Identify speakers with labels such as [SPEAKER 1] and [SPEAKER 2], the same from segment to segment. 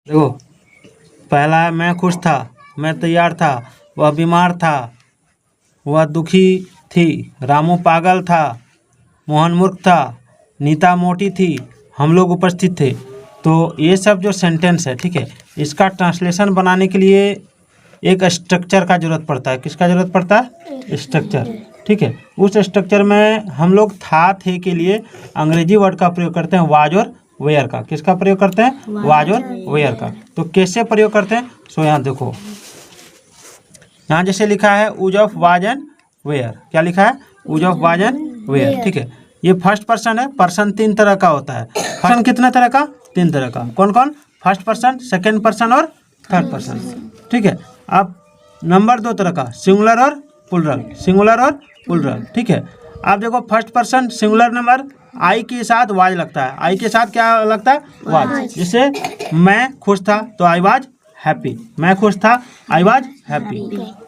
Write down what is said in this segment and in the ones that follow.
[SPEAKER 1] देखो, पहला है मैं खुश था, मैं तैयार था, वह बीमार था, वह दुखी थी, रामू पागल था, मोहन मूर्ख था, नीता मोटी थी, हम लोग उपस्थित थे। तो ये सब जो सेंटेंस है, ठीक है, इसका ट्रांसलेशन बनाने के लिए एक स्ट्रक्चर का ज़रूरत पड़ता है। किसका ज़रूरत पड़ता है? स्ट्रक्चर। ठीक है, उस स्ट्रक्चर में हम लोग था थे के लिए अंग्रेजी वर्ड का प्रयोग करते हैं, वाज और वेयर का। किसका प्रयोग करते हैं? वाज और वेयर का। तो कैसे प्रयोग करते हैं? सो यहाँ देखो, यहाँ जैसे लिखा है use of was and were. क्या लिखा है? Use of was and were. ठीक है, ये फर्स्ट पर्सन है। पर्सन 3 तरह का होता है। पर्सन कितने तरह का? 3 तरह का। कौन कौन? फर्स्ट पर्सन, सेकेंड पर्सन और थर्ड पर्सन। ठीक है, अब नंबर 2 तरह का, सिंगुलर और प्लूरल। सिंगुलर और प्लूरल। ठीक है, आप देखो फर्स्ट पर्सन सिंगुलर नंबर आई के साथ वाज लगता है। आई के साथ क्या लगता है? वाज। जैसे मैं खुश था तो आई वाज हैप्पी। मैं खुश था, आई वाज हैप्पी।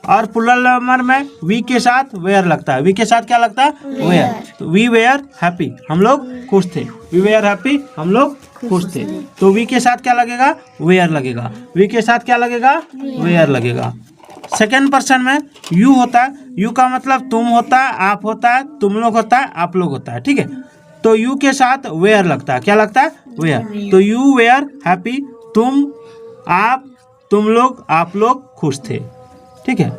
[SPEAKER 1] और प्लूरल नंबर में वी के साथ वेयर लगता है। वी के साथ क्या लगता है? वेयर। तो वी वेयर हैप्पी, हम लोग खुश थे। वी वेयर हैप्पी, हम लोग खुश थे। तो वी के साथ क्या लगेगा? वेयर लगेगा। वी के साथ क्या लगेगा? वेयर लगेगा। सेकेंड पर्सन में यू होता है। यू का मतलब तुम होता है, आप होता है, तुम लोग होता है, आप लोग होता है। ठीक है, तो यू के साथ वेयर लगता है। क्या लगता है? वेयर। तो यू वेयर हैप्पी, तुम, आप, तुम लोग, आप लोग खुश थे। ठीक है,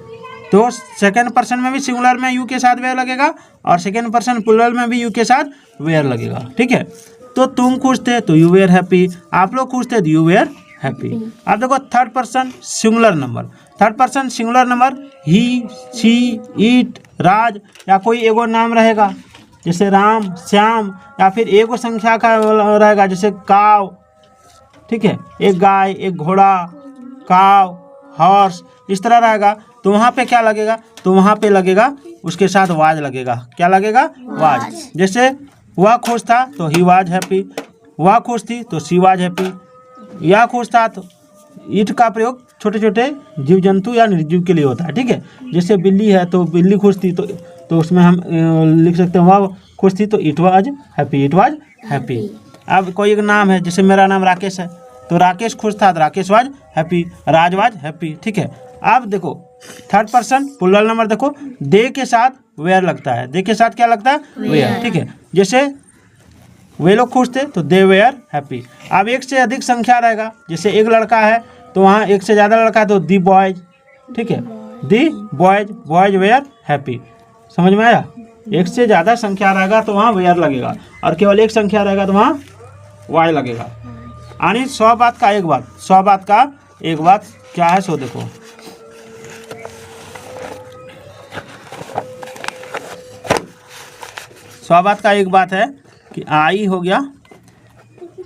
[SPEAKER 1] तो सेकेंड पर्सन में भी सिंगुलर में यू के साथ वेयर लगेगा और सेकेंड पर्सन प्लूरल में भी यू के साथ वेयर लगेगा। ठीक है, तो तुम खुश थे तो यू वेयर हैप्पी, आप लोग खुश थे तो यू वेयर हैप्पी। अब देखो third person singular number. Third person singular number he, she, it, Raj या कोई एगो नाम रहेगा जैसे राम, श्याम, या फिर एगो संख्या का रहेगा जैसे काव। ठीक है, एक गाय, एक घोड़ा, काव, हॉर्स, इस तरह रहेगा। तो वहाँ पे क्या लगेगा? तो वहाँ पे लगेगा उसके साथ वाज लगेगा। क्या लगेगा? वाज। जैसे वह खुश था तो ही वाज हैप्पी, वह खुश थी तो शी वाज हैप्पी, यह खुश था। तो इट का प्रयोग छोटे छोटे जीव जंतु या निर्जीव के लिए होता है। ठीक है, जैसे बिल्ली है तो बिल्ली खुश थी तो उसमें हम लिख सकते हैं वह खुश थी तो it was happy, it was happy. अब कोई एक नाम है, जैसे मेरा नाम राकेश है तो राकेश खुश था तो Rakesh was happy, Raj was happy. ठीक है, अब देखो थर्ड पर्सन प्लूरल नंबर देखो, दे के साथ वेयर लगता है। दे के साथ क्या लगता है? वेयर। ठीक है, जैसे वे लोग खुश थे तो दे वेयर हैप्पी। अब एक से अधिक संख्या रहेगा, जैसे एक लड़का है तो वहाँ एक से ज़्यादा लड़का है तो दी बॉयज। ठीक है, दी बॉयज, बॉयज वेयर हैप्पी। समझ में आया? एक से ज़्यादा संख्या रहेगा तो वहाँ वेयर लगेगा और केवल एक संख्या रहेगा तो वहाँ वाई लगेगा। यानी 100 बात का एक बात। 100 बात का एक बात क्या है सो देखो, सौ बात का एक बात है कि आई हो गया,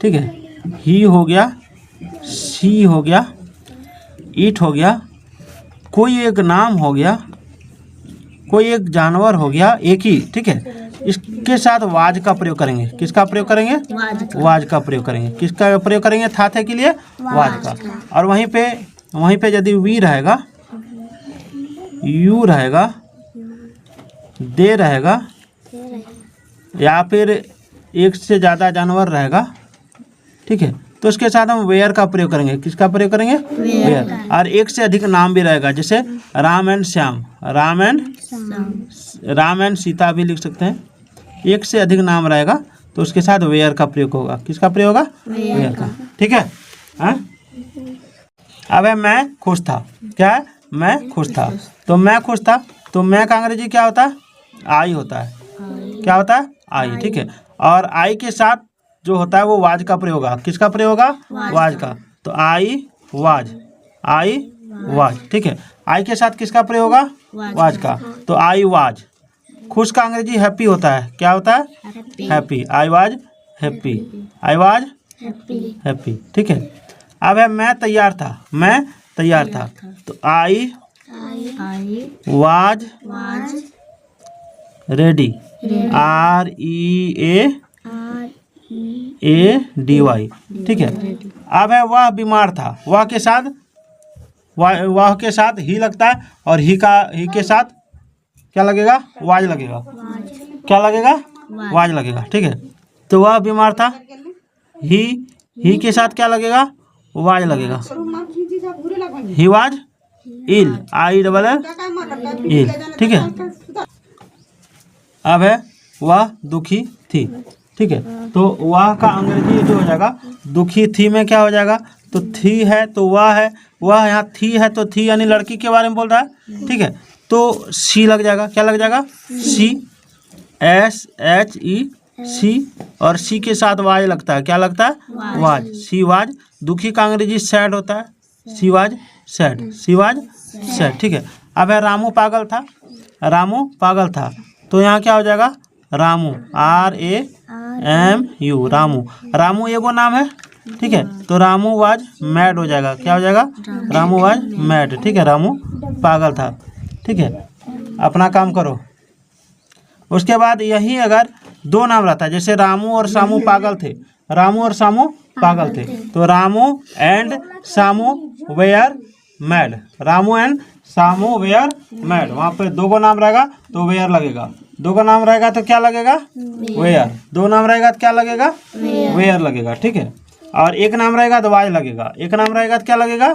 [SPEAKER 1] ठीक है, ही हो गया, सी हो गया, ईट हो गया, कोई एक नाम हो गया, कोई एक जानवर हो गया, एक ही। ठीक है, इसके साथ वाज का प्रयोग करेंगे। किसका प्रयोग करेंगे? वाज का प्रयोग करेंगे। किसका प्रयोग करेंगे? था थे के लिए वाज का। और वहीं पे यदि वी रहेगा, यू रहेगा, दे रहेगा या फिर एक से ज़्यादा जानवर रहेगा, ठीक है, तो उसके साथ हम वेयर का प्रयोग करेंगे। किसका प्रयोग करेंगे? वेयर। और एक से अधिक नाम भी रहेगा, जैसे राम एंड श्याम, राम एंड सीता भी लिख सकते हैं। एक से अधिक नाम रहेगा तो उसके साथ वेयर का प्रयोग होगा। किसका प्रयोग होगा? वेयर का। ठीक है, हाँ? अब है मैं खुश था। क्या है? मैं खुश था। तो मैं खुश था तो मैं का अंग्रेजी क्या होता है? आई होता है। क्या होता है? आई। ठीक है, और आई के साथ जो होता है वो वाज का प्रयोग होगा। किसका प्रयोग होगा? वाज का। तो आई वाज, आई वाज। ठीक है, आई के साथ किसका प्रयोग होगा? वाज का। तो आई वाज। खुश का अंग्रेजी हैप्पी होता है। क्या होता है? Happy. I was happy, I was happy. ठीक है, अब है मैं तैयार था। मैं तैयार था तो आई वाज रेडी, READY। ठीक है, अब है वह बीमार था। वह के साथ ही लगता है और ही के साथ क्या लगेगा? वाज लगेगा। क्या लगेगा? वाज लगेगा। ठीक है, तो वह बीमार था, ही के साथ क्या लगेगा? वाज लगेगा। He was ill, I double L ill, ठीक है। अब है वह दुखी थी, ठीक है। तो वह का अंग्रेजी जो हो जाएगा दुखी थी में क्या हो जाएगा, तो थी है तो वह है, वह यहाँ थी है तो थी यानी लड़की के बारे में बोल रहा है, ठीक है। तो सी लग जाएगा, क्या लग जाएगा, सी, एस एच ई सी, और सी के साथ वाज लगता है, क्या लगता है, वाज, सी वाज। दुखी का अंग्रेजी सैड होता है, she was sad, she was sad, ठीक है। अब है रामू पागल था, रामू पागल था, तो यहाँ क्या हो जाएगा, रामू, RAMU, रामू, रामू एगो नाम है, ठीक है। तो रामू वाज मैड हो जाएगा, क्या हो जाएगा, रामू वाज मैड, ठीक है। रामू पागल था, ठीक है। अपना काम करो। उसके बाद यही अगर दो नाम रहता है, जैसे रामू और सामू पागल थे, रामू और सामू पागल थे, तो Ramu and Samu were mad, Ramu and Samu were mad, वहाँ पे दो को नाम रहेगा तो वेयर लगेगा, दो का नाम रहेगा तो क्या लगेगा, वेयर, दो नाम रहेगा तो क्या लगेगा, वेयर लगेगा, ठीक है। और एक नाम रहेगा तो वाई लगेगा, एक नाम रहेगा तो क्या लगेगा,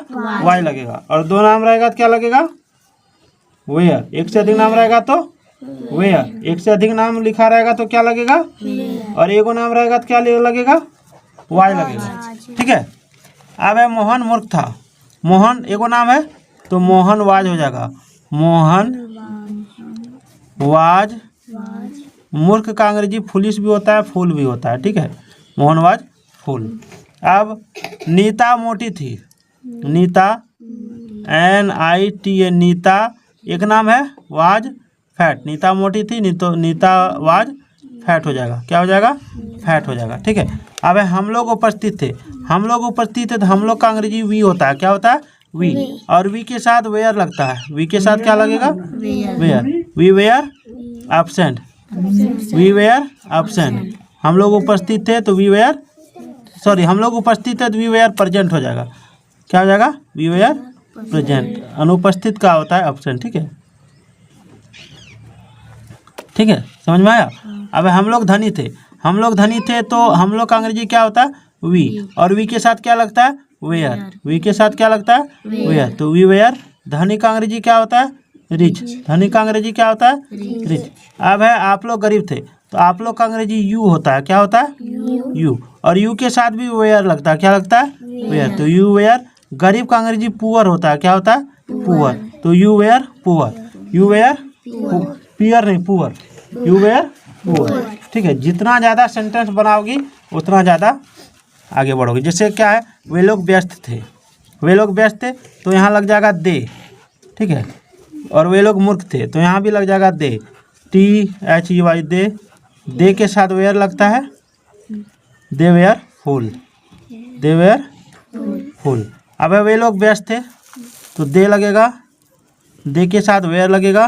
[SPEAKER 1] वाई लगेगा, और दो नाम रहेगा तो क्या लगेगा, वेयर, एक से अधिक नाम रहेगा तो वेयर, एक से अधिक नाम लिखा रहेगा तो क्या लगेगा, और एगो नाम रहेगा तो क्या लगेगा, वाई लगेगा, ठीक है। अब है मोहन मूर्ख था, मोहन एगो नाम है तो मोहन वाज हो जाएगा, मोहन वाज। मूर्ख का अंग्रेजी फुलिश भी होता है, फूल भी होता है, ठीक है। मोहन वाज फूल। अब नीता मोटी थी, नीता NITA, नीता एक नाम है, वाज फैट, नीता मोटी थी, नीता वाज फैट हो जाएगा, क्या हो जाएगा, फैट हो जाएगा, ठीक है। अब है हम लोग उपस्थित थे, हम लोग उपस्थित थे, तो हम लोग का अंग्रेजी वी होता है, क्या होता है, वी, और वी के साथ वेयर लगता है, वी के साथ क्या लगेगा, were, we were absent, we were absent. हम लोग उपस्थित थे तो वी वेयर, सॉरी हम लोग उपस्थित है तो वी वेयर प्रेजेंट हो जाएगा, क्या हो जाएगा, वी वेयर प्रेजेंट। अनुपस्थित का होता है एब्सेंट, ठीक है, ठीक है, समझ में आया। अब हम लोग धनी थे, हम लोग धनी थे तो हम लोग का अंग्रेजी क्या होता है, वी, और वी के साथ क्या लगता है, वेयर, वी के साथ क्या लगता है, वेयर, तो वी वेयर। धनी का अंग्रेजी क्या होता है, रिच, धनी का अंग्रेजी क्या होता है, रिच। अब है आप लोग गरीब थे, तो आप लोग का अंग्रेजी यू होता है, क्या होता है, यू, और यू के साथ भी वेयर लगता है, क्या लगता है, वेयर, तो यू वेयर। गरीब का अंग्रेजी पुअर होता है, क्या होता है, पुअर, तो you were poor, you were peer नहीं पुअर, यू वेयर पुअर, ठीक है। जितना ज़्यादा सेंटेंस बनाओगी उतना ज़्यादा आगे बढ़ोगे। जैसे क्या है, वे लोग व्यस्त थे, वे लोग व्यस्त थे तो यहाँ लग जाएगा दे, ठीक है, और वे लोग मूर्ख थे तो यहाँ भी लग जाएगा दे, THEY दे, दे के साथ वेयर लगता है, they were full, they were full. अब वे लोग व्यस्त थे तो दे लगेगा, दे के साथ वेयर लगेगा,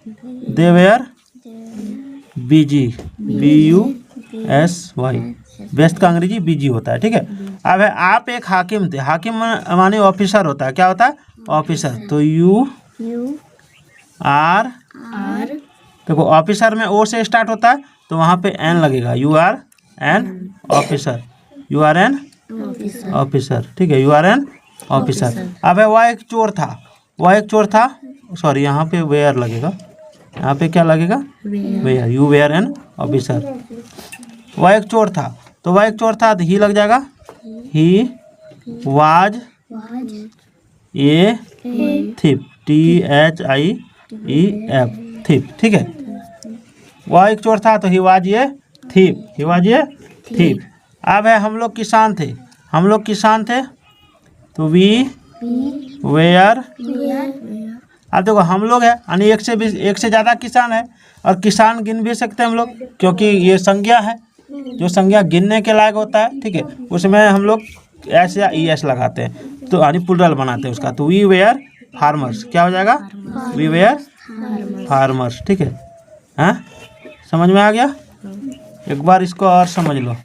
[SPEAKER 1] दे वेयर बिजी, BUSY, व्यस्त का अंग्रेजी बिजी होता है, ठीक है। अब है आप एक हाकिम थे, हाकिम माने ऑफिसर होता है, क्या होता है, ऑफिसर, तो यू आर, देखो ऑफिसर में ओ से स्टार्ट होता है तो वहाँ पे एन लगेगा, you are an officer, you are an officer, ठीक है, यू आर एन ऑफिसर। अब है वह एक चोर था, वह एक चोर था, सॉरी यहाँ पे वेयर लगेगा, यहाँ पे क्या लगेगा, were, you were an officer. वह एक चोर था, तो वह एक चोर था तो ही लग जाएगा, ही वाज ए थिप, THIEF, थिप, ठीक है। वह एक चोर था तो he was a थिप, he was a थिप। अब है हम लोग किसान थे, हम लोग किसान थे तो वी वेयर, अब देखो हम लोग है यानी एक से ज़्यादा किसान है, और किसान गिन भी सकते हैं हम लोग, क्योंकि ये संज्ञा है, जो संज्ञा गिनने के लायक होता है, ठीक है, उसमें हम लोग एस या ES लगाते हैं, तो यानी प्लुरल बनाते हैं उसका, तो वी वेयर फार्मर्स, क्या हो जाएगा, वी वेयर फार्मर्स, ठीक है। हाँ समझ में आ गया, एक बार इसको और समझ लो।